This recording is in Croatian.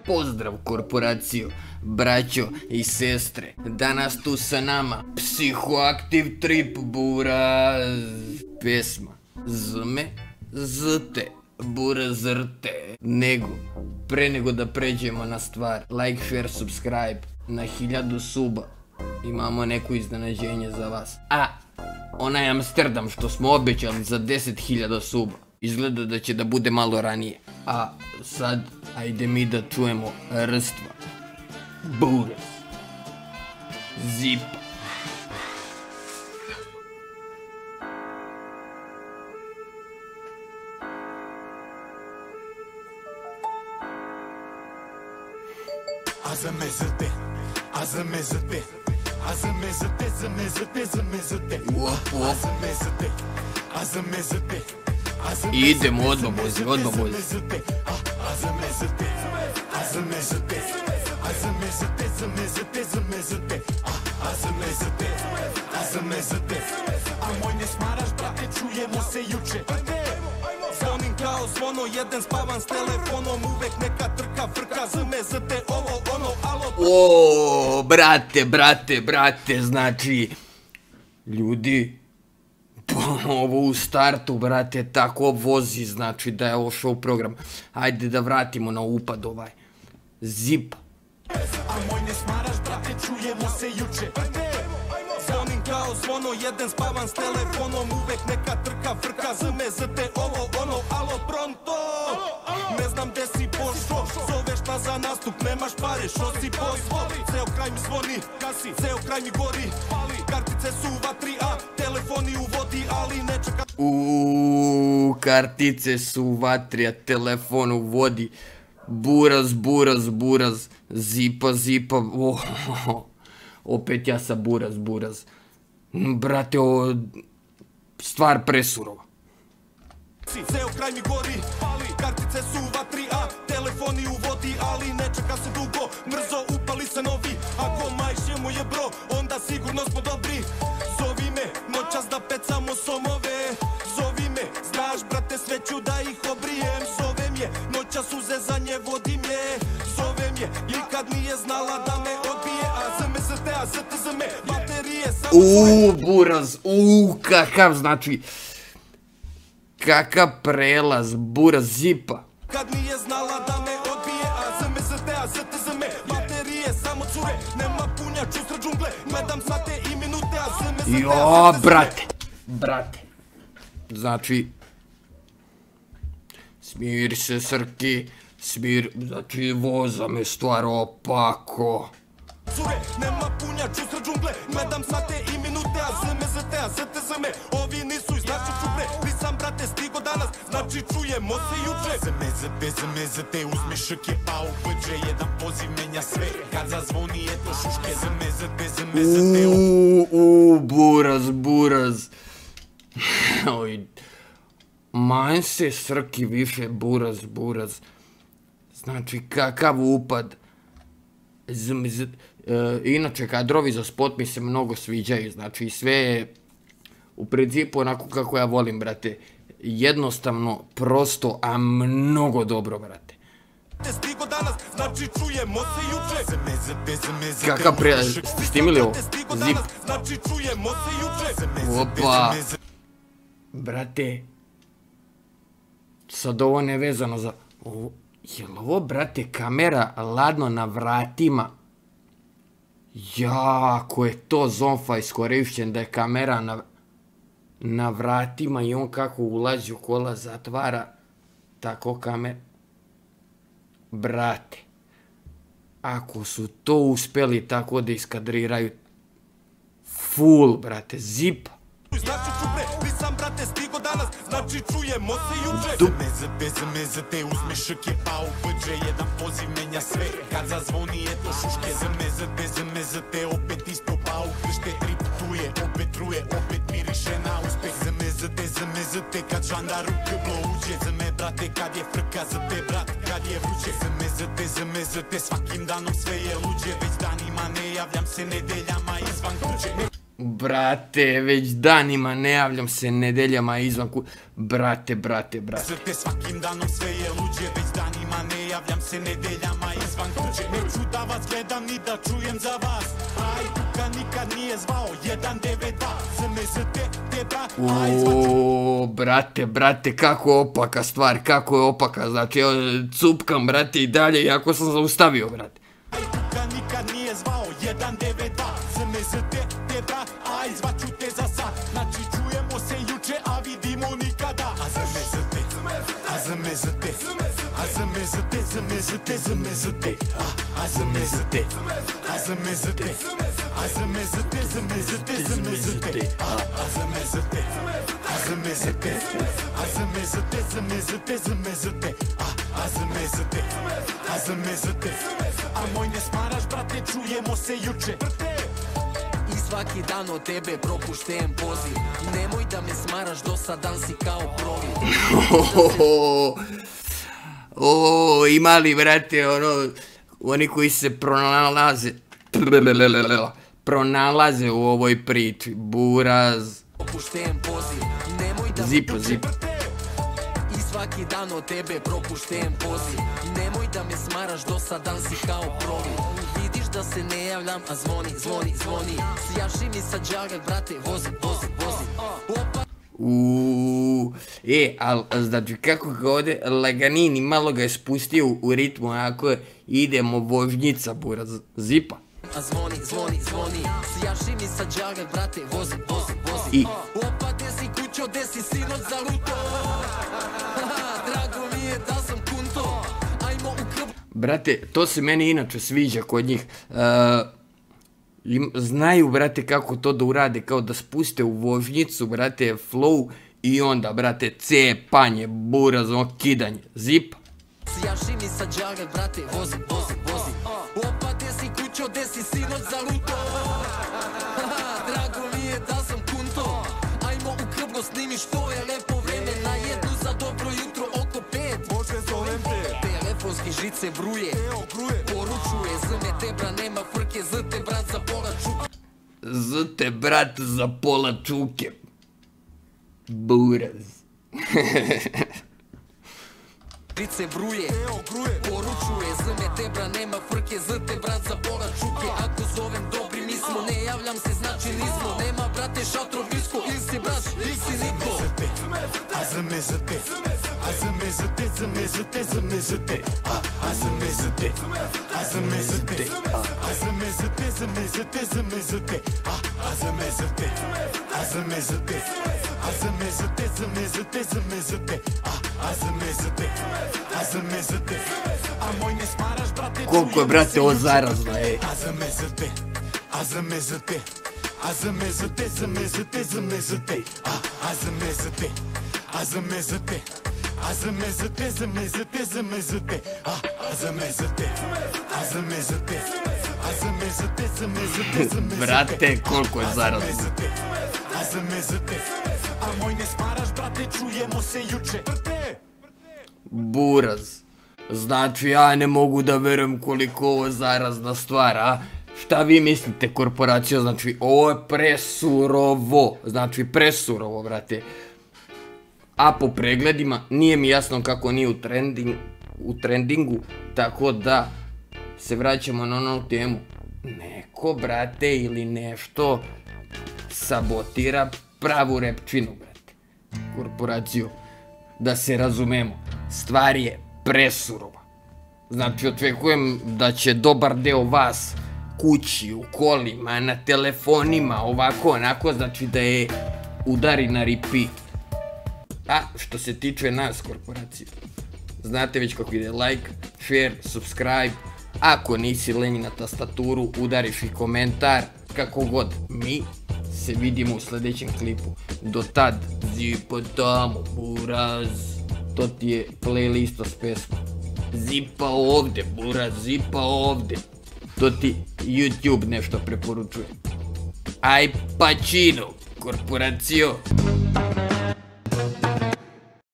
Pozdrav korporaciju, braćo i sestre. Danas tu sa nama Psihoaktiv Trip buraz. Pesma Zme, zte, burazrte. Pre nego da pređemo na stvar, like, share, subscribe. Na 1000 suba imamo neko iznenađenje za vas. Onaj Amsterdam što smo obećali za 10.000 suba, izgleda da će da bude malo ranije. A sad, ajde mi da čujemo rstva. Buraz. Zipa. Idemo odmah bozi. Moj ne smaraš, brate, čujemo se juče. Zvonim kao zvono, jedan spavam s telefonom. Uvek neka trka, frka, zme, zte, ovo, ono, alo. O, brate, znači, ljudi, ovo u startu, brate, tako vozi, znači da je ovo show program. Ajde da vratimo na upad ovaj. Zipa. A moj ne smaraš, brate, čujemo se juče. Zvonim kao zvono, jedan spavam s telefonom. Uvek neka trka, frka, zme, zte, ovo, ono, alo, pronto. Ne znam gde si pošlo, zoveš ta za nastup, nemaš pare, što si poslo. Ceo kraj mi zvoni, kasi, ceo kraj mi gori. Kartice su u vatri, a telefoni u vodi, ali ne čeka. Kartice su u vatri, a telefon u vodi. Buraz, zipa, opet ja sa buraz. Brate, ovo stvar presurova. Ceo kraj mi gori, kartice su u vatri, a telefoni u vodi, ali ne čeka se dugo, brzo upali se novi. Ako majšemo je bro, onda sigurno smo dobri. Zovi me, noćas da pecamo somove. Zovi me, znaš brate, sve ću da ih obrijem. Zovem je, noćas suze za nje vodim je. Zovem je, nikad nije znala da me odbije. A zme, zte, a zte, zme, baterije samo svoje. Buraz, kakav, znači, kakav prelaz, buraz, zipa. Kad nije znala da me odbije, a zme, zte, a zte, zme, baterije samo cure. Nema punjač usred džungle, gledam sate i minute, a zme, zte, Jo, brate. Znači, smiri se, Srki, znači, voza me stvar opako. Cure, nema punjač usred džungle, gledam sate i minute, a zme, zte, a zte, zme, ovi nisu iz naše čubre. Nisam, brate, stigo danas, znači čujemo se juče. Zme, zte, uzmi ške, pa uđe, jedan poziv menja sve. Kad zazvoni, eto šuške, zme, zte, buraz. Oj, manj se, Srki, više, buraz. Znači, kakav upad. Inače, kadrovi za spot mi se mnogo sviđaju, znači sve je u principu onako kako ja volim, brate. Jednostavno, prosto, a mnogo dobro, brate. Stigo danas, znači čujemo se juče. Kakav ste snimili ovo? Zip. Znači čujemo se juče. Opa. Brate, sad ovo nevezano za... Jel' ovo, brate, kamera ladno na vratima? Jako je to zonfa iskorišćen da je kamera na vratima i on kako ulazi u kola zatvara, tako kamera... Brate, ako su to uspeli tako da iskadriraju, full, brate, zipa. Znači čubre, nisam, brate, stigo danas, znači čujemo se juče. Zme, zte, uzmi ške, pa uđe, jedan poziv menja sve. Kad zazvoni, eto šuške, zme, zte, opet isto, pa ukršte, trip tuje, opet truje, opet miriše na uspeh. Zme, zte, kad žandar u kblo uđe. Zme, brate, kad je frka, zte, brat, kad je vruće. Zme, zte, svakim danom sve je luđe. Već danima ne javljam se, nedeljama izvan kuće. Brate, već danima ne javljam se, nedeljama izvan brate. Svakim danom sve je luđe, već danima ne javljam se, nedeljama izvan izvan kuće. Neću da vas gledam ni da čujem za vas. Hajduka nikad nije zvao 192. ZMZT, te brat, Uuuu, brate, kako je opaka stvar, kako je opaka, znači, cupkam, brate, i dalje, iako sam zaustavio, brate. Hajduka nikad nije zvao 192. ZMZT, te brat, aj zvaću te za sad. Znači čujemo se juče, a vidimo nikada. A ZMZT, a ZMZT, a ZMZT, ZMZT, ZMZT, a ZMZT, a ZMZT, a ZMZT, ZMZT, ZMZT, a ZMZT, a ZMZT, a ZMZT, ZMZT, ZMZT, a ZMZT, a ZMZT, a moj ne smaraš brate, čujemo se juče. I svaki dan od tebe propušten poziv. Nemoj da me smaraš, dosadan si kao provi. Imali, brate, ono, oni koji se pronalaze u ovoj priči, buraz, Propušten poziv. Nemoj da zipo. I svaki dan od tebe propušten poziv. Nemoj da me smaraš, dosadan si kao provi. Vidiš da se ne javljam, a zvoni. Sjaši mi sa džagat, brate, vozi. Opa. Ali, znači, kako ga ovdje laganini, malo ga je spustio u ritmu, ako idemo vožnjica, buraz, zipa. A zvoni. Sjaši mi sa džagat, brate, vozi. I? Opa, gde si kućo, gde si sinoć zaluto? Drago mi je da sam kunto. Ajmo u krb. Brate, to se meni inače sviđa kod njih. Znaju, brate, kako to da urade, kao da spuste u vožnjicu, brate, flow i onda, brate, cepanje, buraz, kidanje, zipa. Sjaši mi sa džagat, brate, vozi. Opa, gde si kućo, gde si sinoć zaluto? Drago mi je da sam kunto. Ajmo u krb, snimi što je lepo vreme. Na jednu za dobro jutro oko 5. Može zovem te, Telefonski žice bruje. Poručuje, zme te bra, nema frke, zte brat za pola čuke. Zte, brat, za pola čuke. Buraz. Žice bruje, poručuje, zme te bra, nema frke, zte brat za pola čuke. Ako zovem dobri mi smo, ne javljam se, znači nismo. Nema brate šatrov nisko, ili si brat, ili si niko. a ZMZT, a ZMZT, ZMZT, ZMZT, a ZMZT, a ZMZT, a ZMZT, ZMZT, ZMZT, a ZMZT, a ZMZT, a ZMZT, ZMZT, ZMZT, a ZMZT, a ZMZT, a moj ne smaraš brate. Koliko je, brate, ovo zarazno, ej. A ZMZT, a ZMZT, a ZMZT, ZMZT, ZMZT, a ZMZT, a ZMZT, a ZMZT, ZMZT, ZMZT, a ZMZT, a ZMZT, a ZMZT, ZMZT, ZMZT. Brate, koliko je zarazno. A ZMZT, a moj ne smaraš brate, čujemo se juče. Buraz. Znači, ja ne mogu da verujem koliko ovo zarazna stvar, a? Šta vi mislite, korporacija? Znači, ovo je presurovo. Znači, presurovo, brate. A po pregledima, nije mi jasno kako nije u trendingu, tako da se vraćamo na onu temu. Neko, brate, ili nešto sabotira pravu repčinu, brate. Korporaciju. Da se razumemo, stvar je presurova. Znači, očekujem da će dobar deo vas kući, u kolima, na telefonima, ovako, onako, znači da je udari na repeat. A što se tiče nas, korporacije, znate već kako ide like, share, subscribe. Ako nisi lenji na tastaturu, udariš i komentar, kako god. Mi se vidimo u sljedećem klipu. Do tad, zipa tamo, buraz. To ti je playlista s pesmom. Zipa ovdje, buraz, zipa ovdje. To ti YouTube nešto preporučuje. Aj Pacino, korporacijo.